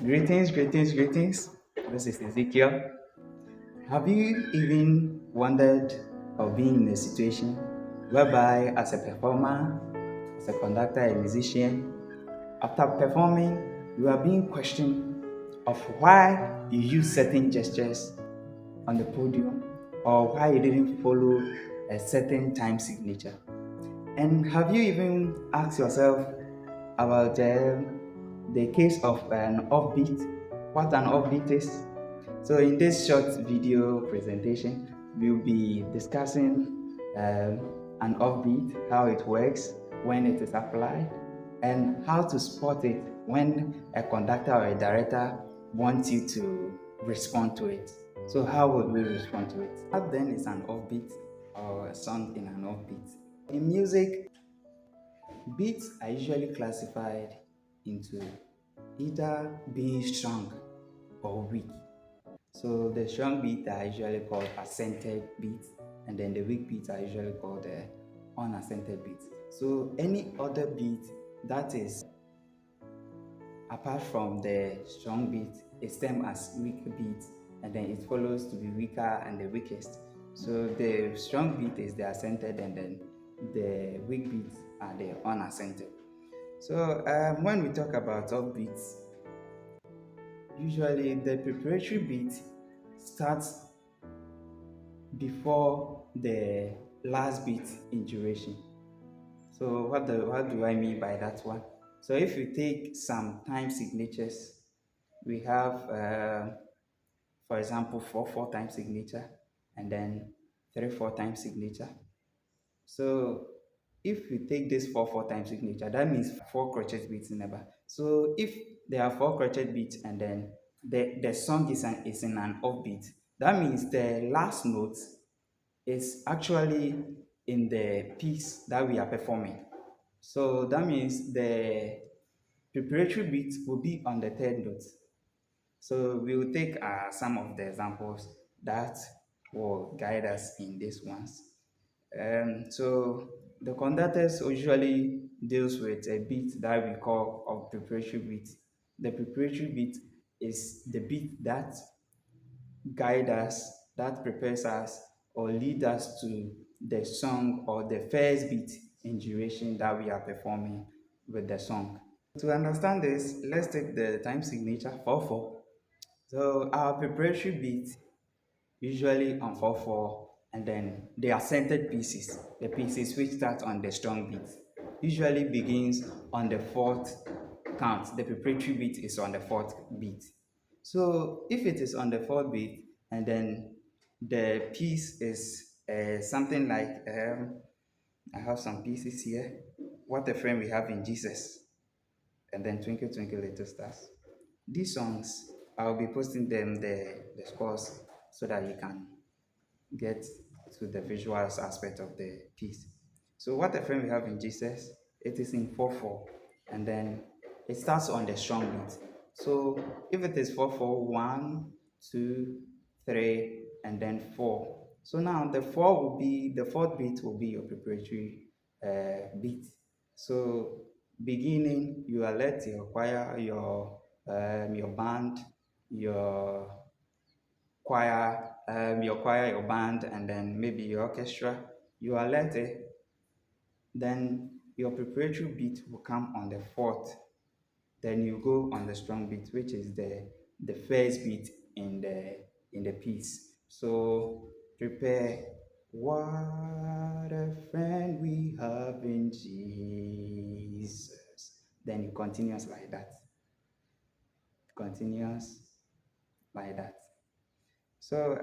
Greetings. This is Ezekiel. Have you even wondered or been in a situation whereby, as a performer, as a conductor, a musician, after performing, you are being questioned of why you use certain gestures on the podium or why you didn't follow a certain time signature? And have you even asked yourself about the case of an offbeat? What an offbeat is? So, in this short video presentation, we'll be discussing an offbeat, how it works, when it is applied, and how to spot it when a conductor or a director wants you to respond to it. So, how would we respond to it? What then is an offbeat or a song in an offbeat? In music, beats are usually classified into either being strong or weak. So the strong beats are usually called accented beats, and then the weak beats are usually called unaccented beats. So any other beat that is apart from the strong beat is termed as weak beat, and then it follows to be weaker and the weakest. So the strong beat is the accented, and then the weak beats are the unaccented. So when we talk about upbeats, usually the preparatory beat starts before the last beat in duration. So what do I mean by that one? So if you take some time signatures, we have, for example, 4/4 time signature, and then 3/4 time signature. So if we take this 4/4 time signature, that means four crochet beats in a bar. So if there are four crochet beats and then the song is in an offbeat, that means the last note is actually in the piece that we are performing. So that means the preparatory beat will be on the third note. So we will take some of the examples that will guide us in these ones. So the conductors usually deals with a beat that we call a preparatory beat. The preparatory beat is the beat that guide us, that prepares us or lead us to the song or the first beat in duration that we are performing with the song. To understand this, let's take the time signature 4/4. So our preparatory beat usually on 4/4, and then the accented pieces, the pieces which start on the strong beat, usually begins on the fourth count. The preparatory beat is on the fourth beat. So if it is on the fourth beat and then the piece is something like I have some pieces here. What a friend we have in Jesus, and then Twinkle Twinkle Little Stars. These songs, I'll be posting them the scores so that you can get to the visuals aspect of the piece. So what a friend we have in Jesus, it is in 4/4, and then it starts on the strong beat. So if it is 4/4, 1, 2, 3, and then 4. So now the fourth beat will be your preparatory beat. So beginning, you alert your choir, your band, your choir, your band, and then maybe your orchestra. You alert it, then your preparatory beat will come on the fourth. Then you go on the strong beat, which is the first beat in the piece. So prepare. What a friend we have in Jesus. Then it continues like that. Continues like that. So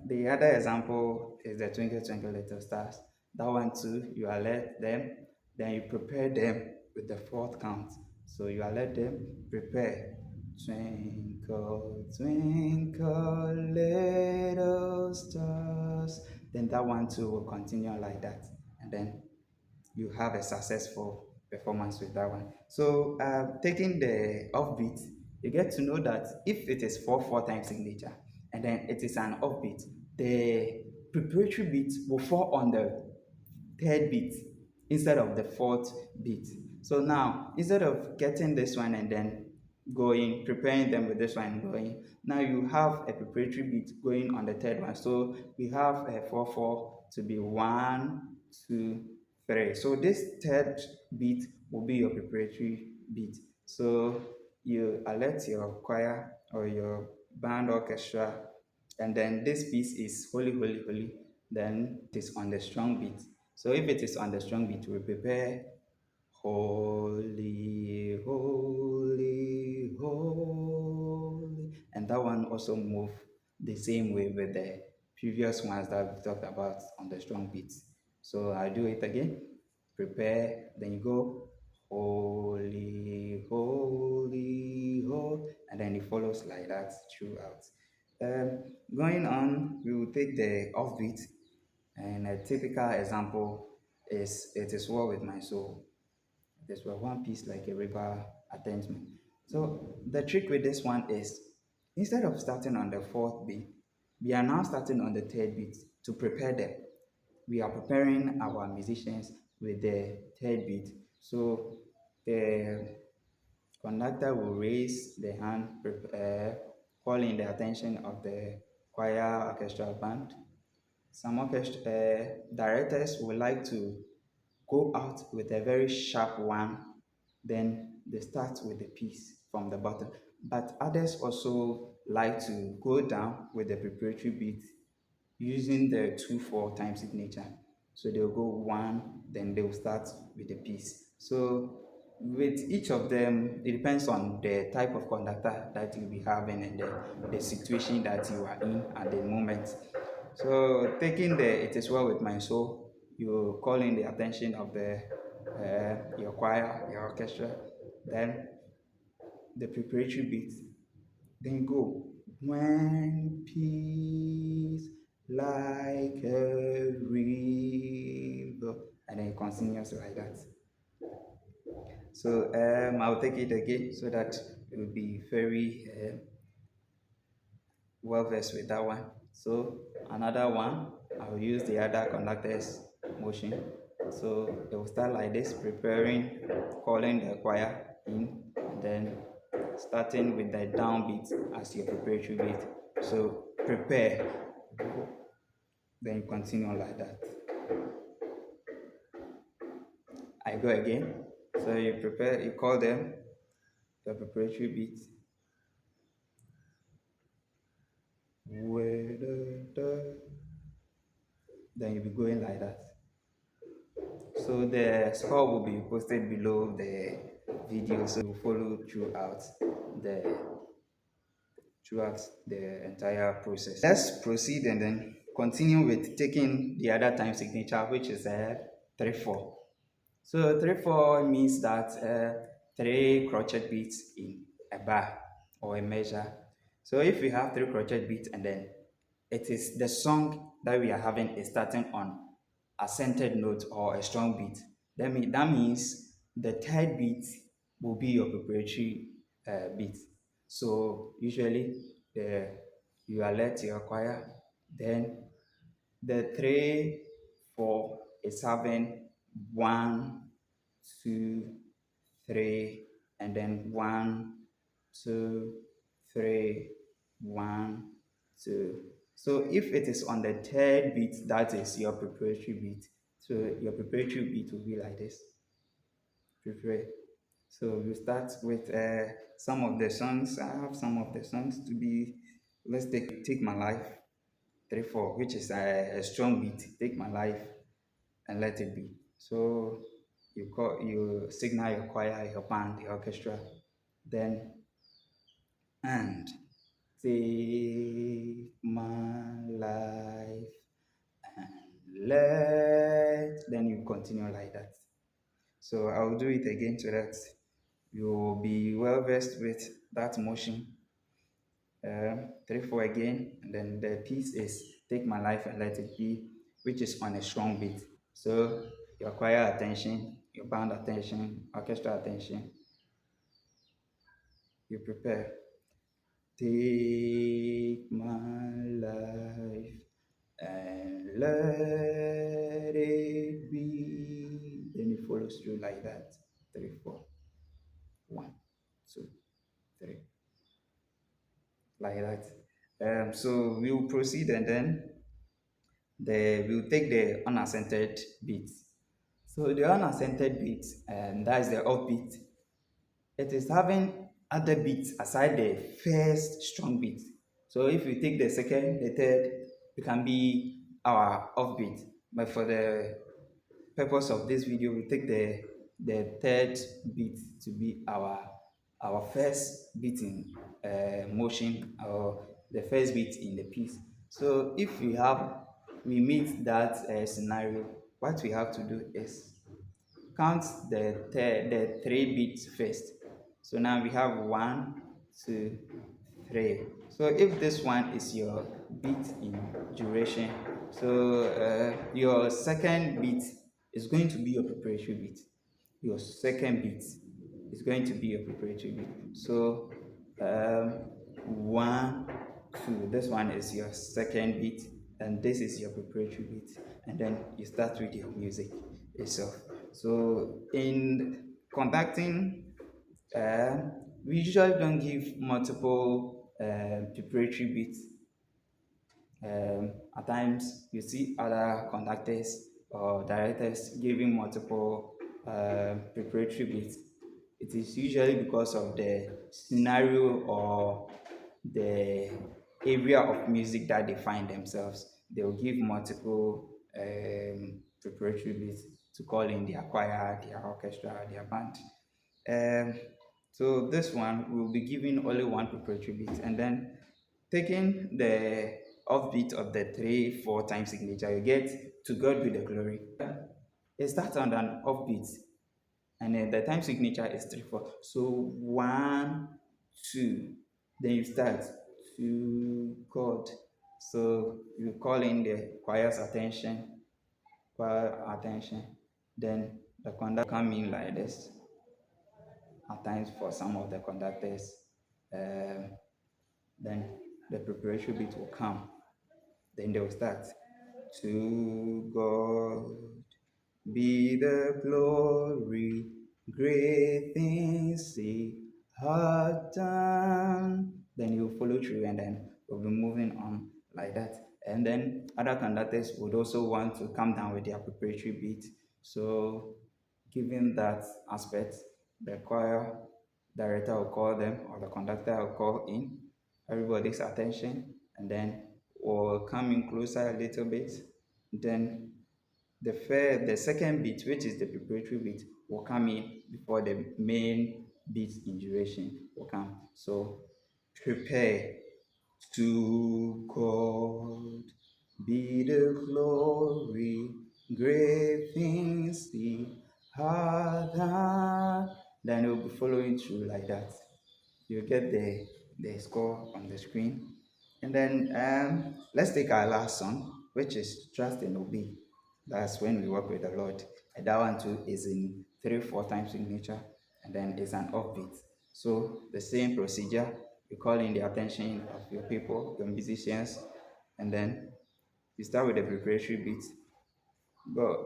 the other example is the Twinkle Twinkle Little Stars. That one too, you alert them, then you prepare them with the fourth count. So you alert them, prepare. Twinkle, twinkle, little stars. Then that one too will continue like that. And then you have a successful performance with that one. So taking the offbeat, you get to know that if it is 4/4 time signature and then it is an offbeat, the preparatory beat will fall on the third beat instead of the fourth beat. So now instead of getting this one and then going, preparing them with this one going. Now you have a preparatory beat going on the third one. So we have a 4/4 to be 1, 2, 3. So this third beat will be your preparatory beat. So you alert your choir or your band orchestra, and then this piece is holy, holy, holy. Then it is on the strong beat. So if it is on the strong beat, we prepare holy, holy, holy. And that one also move the same way with the previous ones that we talked about on the strong beats. So I'll do it again. Prepare, then you go holy, holy, holy, and then it follows like that throughout. Going on, we will take the offbeat, and a typical example is "It is well with my soul." This were one piece like a river attachment. So the trick with this one is instead of starting on the fourth beat, we are now starting on the third beat to prepare them. We are preparing our musicians with the third beat. So the conductor will raise the hand, calling the attention of the choir, orchestral band. Some orchestra directors would like to go out with a very sharp one, then they start with the piece from the bottom. But others also like to go down with the preparatory beat using the 2/4 time signature. So they'll go one, then they'll start with the piece. So with each of them, it depends on the type of conductor that you'll be having and the situation that you are in at the moment. So taking the "It is well with my soul," you call in the attention of the your choir, your orchestra, then the preparatory beat, then go when peace like a river, and then it continues like that. So I'll take it again so that it will be very well versed with that one. So another one, I'll use the other conductor's motion. So it will start like this, preparing, calling the choir in, and then starting with the downbeat as your preparatory beat. So prepare, then you continue like that. I go again. So you prepare, you call them the preparatory beat. Then you'll be going like that. So the score will be posted below the video, so you follow the throughout the entire process. Let's proceed and then continue with taking the other time signature, which is 3/4. So 3/4 means that three crochet beats in a bar or a measure. So if we have three crochet beats and then it is the song that we are having is starting on a centered note or a strong beat, that means the third beat will be your preparatory beat. So usually you alert your choir, then the 3/4 is having 1, 2, 3, and then 1, 2, 3, 1, 2. So if it is on the third beat, that is your preparatory beat. So your preparatory beat will be like this. Prepare. So you start with some of the songs. I have some of the songs to be. Let's take my life. 3/4, which is a strong beat. Take my life and let it be. So you signal your choir, your band, the orchestra, then and take my life and then you continue like that. So I'll do it again so that you'll be well versed with that motion. 3/4 again, and then the piece is take my life and let it be, which is on a strong beat. So your choir attention, your band attention, orchestra attention, you prepare. Take my life and let it be. Then it follows through like that. 3/4. 1, 2, three, like that. So we'll proceed, and then we'll take the unaccented beat. So the unaccented beat, that is the upbeat. It is having other beats aside the first strong beat. So if you take the second, the third, it can be our offbeat. But for the purpose of this video, we take the third beat to be our first beat in motion, or the first beat in the piece. So if we meet that scenario, what we have to do is count the three beats first. So now we have 1, 2, 3. So if this one is your beat in duration, so your second beat is going to be your preparatory beat. Your second beat is going to be your preparatory beat. So um, 1, 2. This one is your second beat, and this is your preparatory beat, and then you start with your music itself. So in conducting, uh, we usually don't give multiple preparatory beats. At times, you see other conductors or directors giving multiple preparatory beats. It is usually because of the scenario or the area of music that they find themselves. They will give multiple preparatory beats to call in their choir, their orchestra, their band. Um, so this one will be giving only one preparatory beat, and then taking the offbeat of the 3/4 time signature, you get "To God be the glory." It starts on an offbeat, and then the time signature is 3/4. So 1, 2, then you start "To God." So you call in the choir attention. Then the conductor come in like this. At times, for some of the conductors, um, then the preparation beat will come. Then they will start. To God be the glory, great things He had done. Then you follow through, and then we'll be moving on like that. And then other conductors would also want to come down with their preparatory beat. So, given that aspect, the choir director will call them, or the conductor will call in everybody's attention, and then we'll come in closer a little bit. Then the second beat, which is the preparatory beat, will come in before the main beat in duration will come. So prepare. To God be the glory, great things He hath done. Then it will be following through like that. You get the score on the screen. And then let's take our last song, which is Trust and Obey. That's when we work with the Lord. And that one too is in 3/4 time signature, and then it's an offbeat. So the same procedure, you call in the attention of your people, your musicians, and then you start with the preparatory beat. But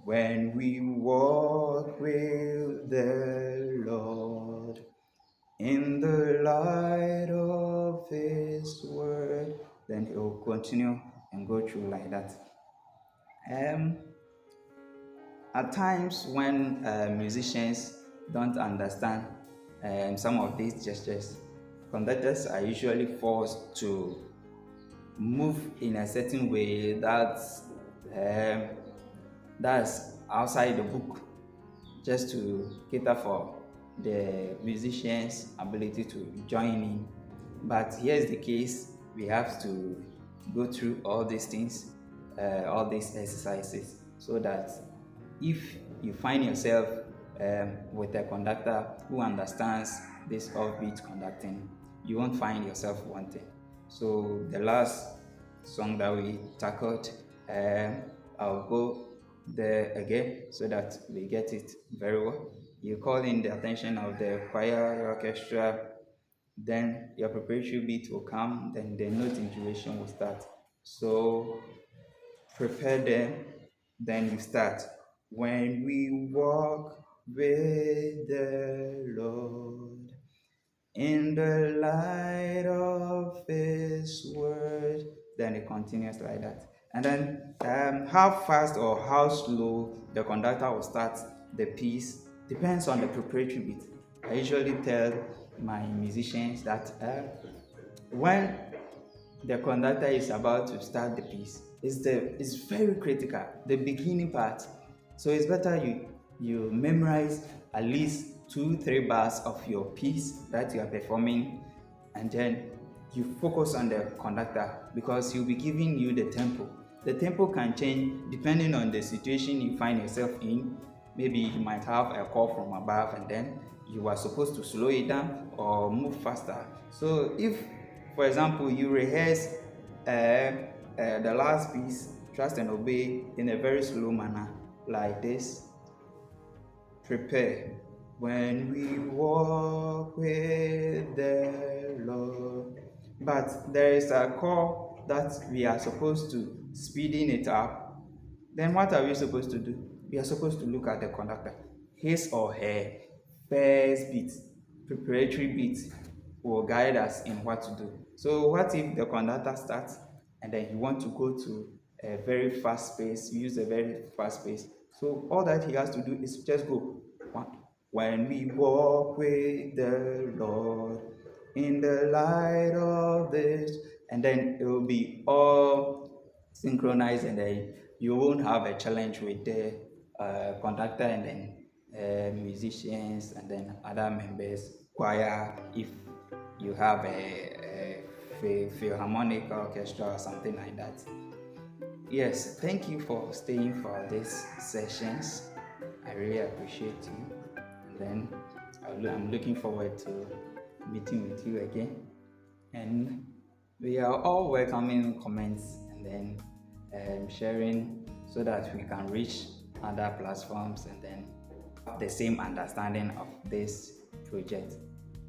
when we walk with the Lord in the light of His word, then He will continue and go through like that. Um, at times when musicians don't understand some of these gestures, conductors are usually forced to move in a certain way um, that's outside the book, just to cater for the musician's ability to join in. But here's the case: we have to go through all these things, all these exercises, so that if you find yourself with a conductor who understands this offbeat conducting, you won't find yourself wanting. So the last song that we tackled, I'll go there again so that we get it very well. You call in the attention of the choir, orchestra, then your preparatory beat will come, then the note in duration will start. So prepare them, then you start. When we walk with the Lord In the light of His word. Then it continues like that. And then how fast or how slow the conductor will start the piece depends on the preparatory beat. I usually tell my musicians that when the conductor is about to start the piece, it's very critical, the beginning part. So it's better you memorize at least 2-3 bars of your piece that you are performing, and then you focus on the conductor because he'll be giving you the tempo. The tempo can change depending on the situation you find yourself in. Maybe you might have a call from above and then you are supposed to slow it down or move faster. So if, for example, you rehearse the last piece, trust and obey, in a very slow manner like this. Prepare when we walk with the Lord. But there is a call that we are supposed to speeding it up. Then what are we supposed to do? We are supposed to look at the conductor. His or her first beat, preparatory beat, will guide us in what to do. So what if the conductor starts and then you want to go to a very fast pace, use a very fast pace? So all that he has to do is just go. When we walk with the Lord in the light of this, and then it will be all synchronized, and then you won't have a challenge with the conductor and then musicians and then other members, choir, if you have a philharmonic orchestra or something like that. Yes, thank you for staying for these sessions. I really appreciate you. And then I'm looking forward to meeting with you again. And we are all welcoming comments and then sharing so that we can reach other platforms and then have the same understanding of this project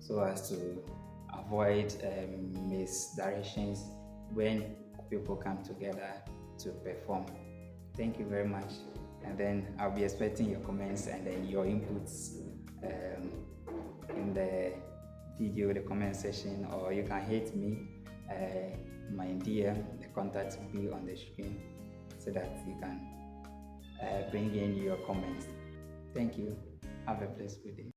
so as to avoid misdirections when people come together to perform. Thank you very much. And then I'll be expecting your comments and then your inputs in the video, the comment section, or you can hit me, my DM, the contact will be on the screen so that you can bring in your comments. Thank you. Have a blessed day.